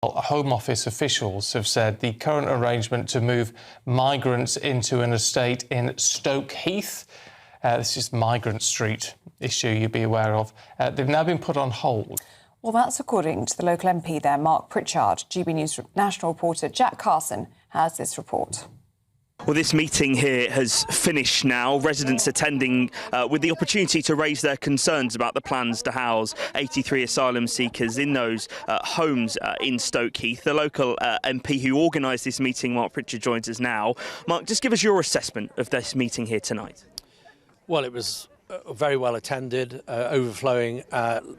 Home Office officials have said the current arrangement to move migrants into an estate in Stoke Heath, this is Migrant Street issue you'd be aware of, they've now been put on hold. Well, that's according to the local MP there, Mark Pritchard. GB News national reporter Jack Carson has this report. Well, this meeting here has finished now. Residents attending with the opportunity to raise their concerns about the plans to house 83 asylum seekers in those homes in Stoke Heath. The local MP who organised this meeting, Mark Pritchard, joins us now. Mark, just give us your assessment of this meeting here tonight. Well, it was very well attended, overflowing.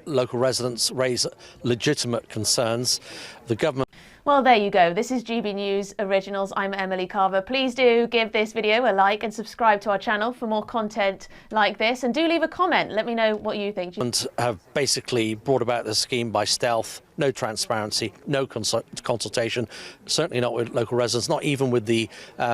Local residents raise legitimate concerns. The government... Well, there you go. This is GB News Originals. I'm Emily Carver. Please do give this video a like and subscribe to our channel for more content like this. And do leave a comment. Let me know what you think. And have basically brought about the scheme by stealth. No transparency, no consultation, certainly not with local residents, not even with the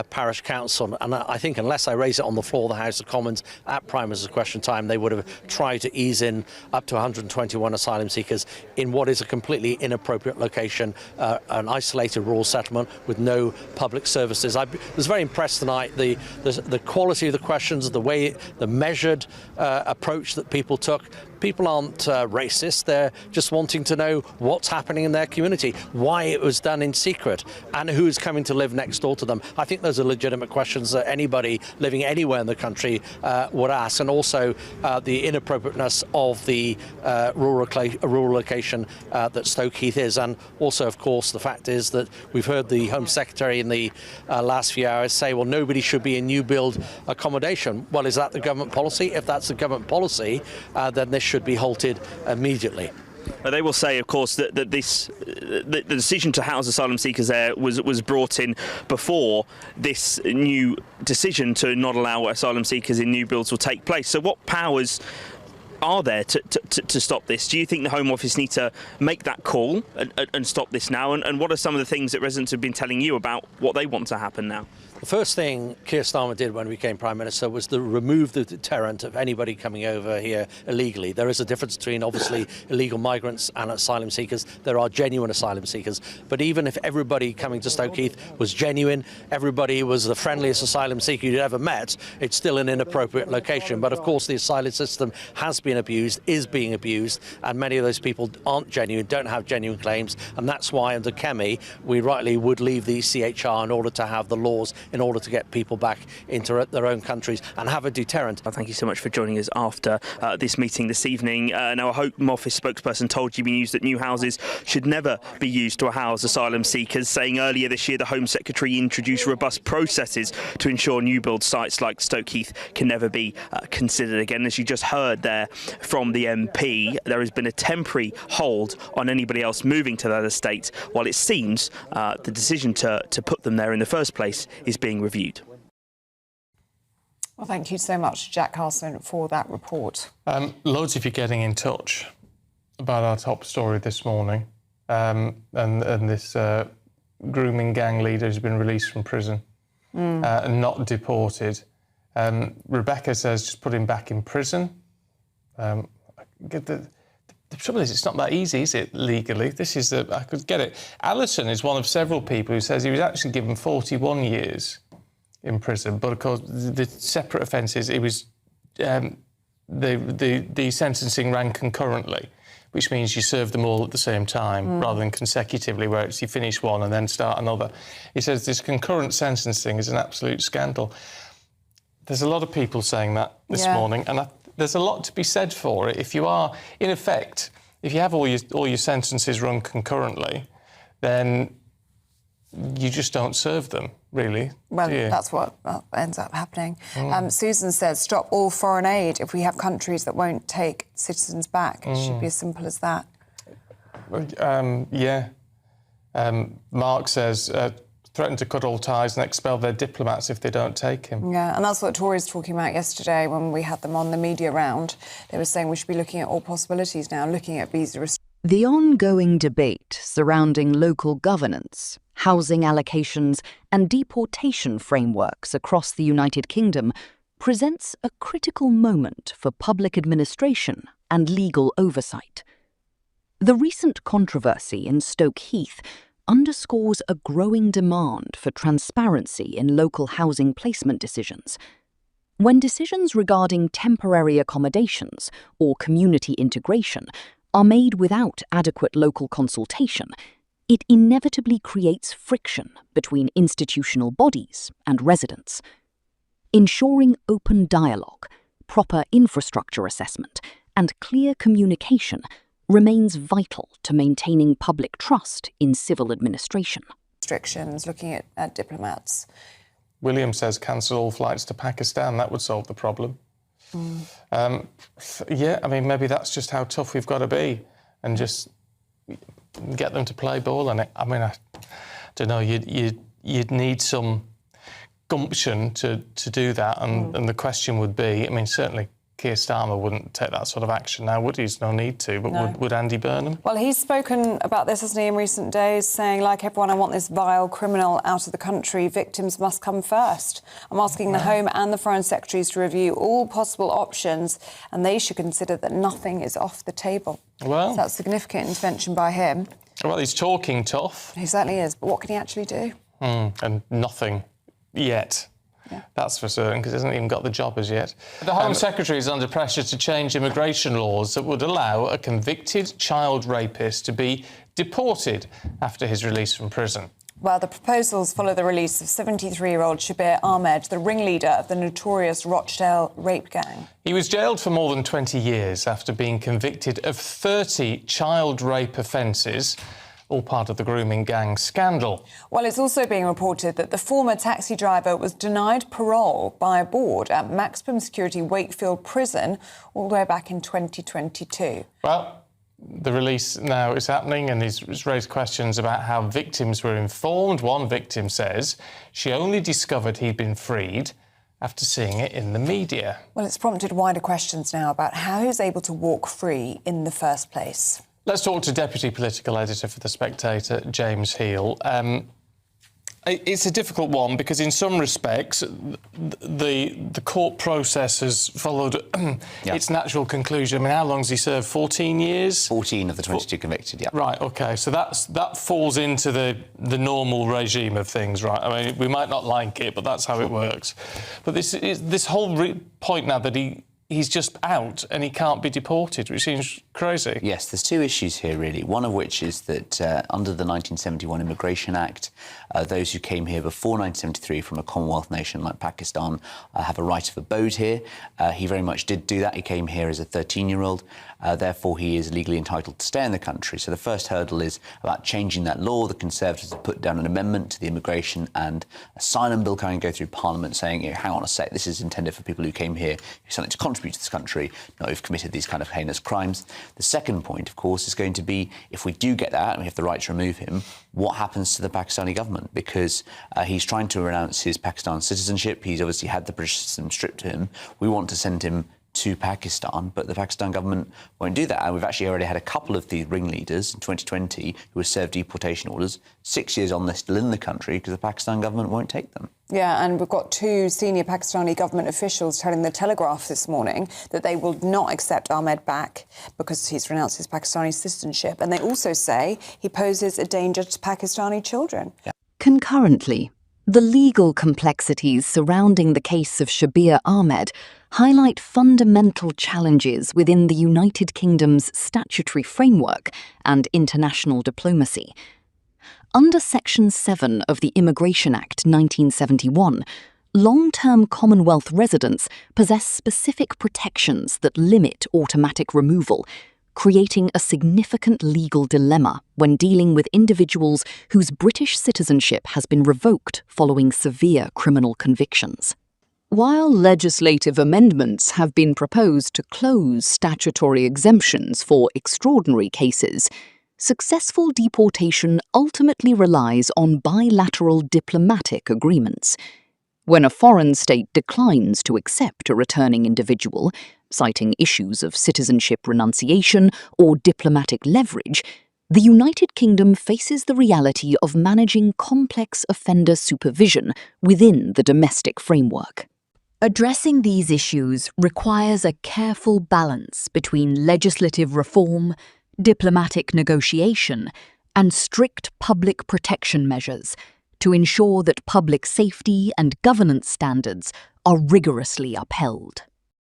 parish council. And I think unless I raise it on the floor of the House of Commons at Prime Minister's Question Time, they would have tried to ease in up to 121 asylum seekers in what is a completely inappropriate location, an isolated rural settlement with no public services. I was very impressed tonight, the quality of the questions, the measured approach that people took. People aren't racist, they're just wanting to know what's happening in their community, why it was done in secret, and who's coming to live next door to them. I think those are legitimate questions that anybody living anywhere in the country would ask, and also the inappropriateness of the rural location that Stoke Heath is, and also, of course, the fact is that we've heard the Home Secretary in the last few hours say, well, nobody should be in new build accommodation. Well, is that the government policy? If that's the government policy, then this should be halted immediately. They will say, of course, that the decision to house asylum seekers there was brought in before this new decision to not allow asylum seekers in new builds will take place. So what powers are there to stop this? Do you think the Home Office need to make that call and stop this now? And what are some of the things that residents have been telling you about what they want to happen now? The first thing Keir Starmer did when we became Prime Minister was to remove the deterrent of anybody coming over here illegally. There is a difference between, obviously, illegal migrants and asylum seekers. There are genuine asylum seekers. But even if everybody coming to Stoke Heath was genuine, everybody was the friendliest asylum seeker you'd ever met, it's still an inappropriate location. But, of course, the asylum system has been abused, is being abused, and many of those people aren't genuine, don't have genuine claims. And that's why, under Kemi, we rightly would leave the CHR in order to have the laws in order to get people back into their own countries and have a deterrent. Thank you so much for joining us after this meeting this evening. Now, a Home Office spokesperson told GB News that new houses should never be used to house asylum seekers, saying earlier this year the Home Secretary introduced robust processes to ensure new build sites like Stoke Heath can never be considered again. As you just heard there from the MP, there has been a temporary hold on anybody else moving to that estate, while it seems the decision to put them there in the first place is being reviewed. Well, thank you so much, Jack Carson, for that report. Loads of you getting in touch about our top story this morning, and this grooming gang leader who's been released from prison and not deported. Rebecca says just put him back in prison. The trouble is, it's not that easy, is it, legally? I could get it. Alison is one of several people who says he was actually given 41 years in prison, but of course the separate offences, it was the sentencing ran concurrently, which means you serve them all at the same time rather than consecutively, where it's you finish one and then start another. He says this concurrent sentencing is an absolute scandal. There's a lot of people saying that this morning, and there's a lot to be said for it. If you are, in effect, if you have all your sentences run concurrently, then you just don't serve them, really. Well, that's what ends up happening. Susan says, stop all foreign aid if we have countries that won't take citizens back. It should be as simple as that. Mark says, threaten to cut all ties and expel their diplomats if they don't take him. Yeah, and that's what Tory's talking about yesterday when we had them on the media round. They were saying we should be looking at all possibilities now, looking at visa restrictions. The ongoing debate surrounding local governance, housing allocations and deportation frameworks across the United Kingdom presents a critical moment for public administration and legal oversight. The recent controversy in Stoke Heath underscores a growing demand for transparency in local housing placement decisions. When decisions regarding temporary accommodations or community integration are made without adequate local consultation, it inevitably creates friction between institutional bodies and residents. Ensuring open dialogue, proper infrastructure assessment, and clear communication remains vital to maintaining public trust in civil administration. Restrictions, looking at diplomats. William says cancel all flights to Pakistan. That would solve the problem. Yeah, I mean, maybe that's just how tough we've got to be and just get them to play ball on it. I mean, I don't know, you'd need some gumption to do that, and the question would be, I mean, certainly Keir Starmer wouldn't take that sort of action now, would he? There's no need to, but No. would Andy Burnham? Well, he's spoken about this, hasn't he, in recent days, saying, like everyone, I want this vile criminal out of the country. Victims must come first. I'm asking the Home and the Foreign Secretaries to review all possible options, and they should consider that nothing is off the table. Well, So that's significant intervention by him. Well, he's talking tough. He certainly is, but what can he actually do? And nothing yet. Yeah. That's for certain, because he hasn't even got the job as yet. The Home Secretary is under pressure to change immigration laws that would allow a convicted child rapist to be deported after his release from prison. Well, the proposals follow the release of 73-year-old Shabir Ahmed, the ringleader of the notorious Rochdale rape gang. He was jailed for more than 20 years after being convicted of 30 child rape offences, all part of the grooming gang scandal. Well, it's also being reported that the former taxi driver was denied parole by a board at maximum security Wakefield Prison all the way back in 2022. Well, the release now is happening, and he's raised questions about how victims were informed. One victim says she only discovered he'd been freed after seeing it in the media. Well, it's prompted wider questions now about how he was able to walk free in the first place. Let's talk to Deputy Political Editor for The Spectator, James Heal. It's a difficult one because in some respects the court process has followed its natural conclusion. I mean, how long has he served? 14 years? 14 of the 22 convicted, yeah. Right, OK, so that falls into the normal regime of things, right? I mean, we might not like it, but that's how it works. But this whole point now that he's just out and he can't be deported, which seems crazy. Yes, there's two issues here, really. One of which is that under the 1971 Immigration Act, those who came here before 1973 from a Commonwealth nation like Pakistan have a right of abode here. He very much did do that. He came here as a 13-year-old. Therefore, he is legally entitled to stay in the country. So the first hurdle is about changing that law. The Conservatives have put down an amendment to the Immigration and Asylum Bill coming go through Parliament saying, hang on a sec, this is intended for people who came here who something to contribute to this country, not who've committed these kind of heinous crimes. The second point, of course, is going to be, if we do get that and we have the right to remove him, what happens to the Pakistani government? Because he's trying to renounce his Pakistan citizenship. He's obviously had the British system stripped to him. We want to send him to Pakistan, but the Pakistan government won't do that. And we've actually already had a couple of these ringleaders in 2020 who were served deportation orders. 6 years on, they're still in the country because the Pakistan government won't take them. Yeah, and we've got two senior Pakistani government officials telling the Telegraph this morning that they will not accept Ahmed back because he's renounced his Pakistani citizenship. And they also say he poses a danger to Pakistani children. Yeah. Concurrently, the legal complexities surrounding the case of Shabir Ahmed highlight fundamental challenges within the United Kingdom's statutory framework and international diplomacy. Under Section 7 of the Immigration Act 1971, long-term Commonwealth residents possess specific protections that limit automatic removal, creating a significant legal dilemma when dealing with individuals whose British citizenship has been revoked following severe criminal convictions. While legislative amendments have been proposed to close statutory exemptions for extraordinary cases, successful deportation ultimately relies on bilateral diplomatic agreements. When a foreign state declines to accept a returning individual, citing issues of citizenship renunciation or diplomatic leverage, the United Kingdom faces the reality of managing complex offender supervision within the domestic framework. Addressing these issues requires a careful balance between legislative reform, diplomatic negotiation, and strict public protection measures to ensure that public safety and governance standards are rigorously upheld.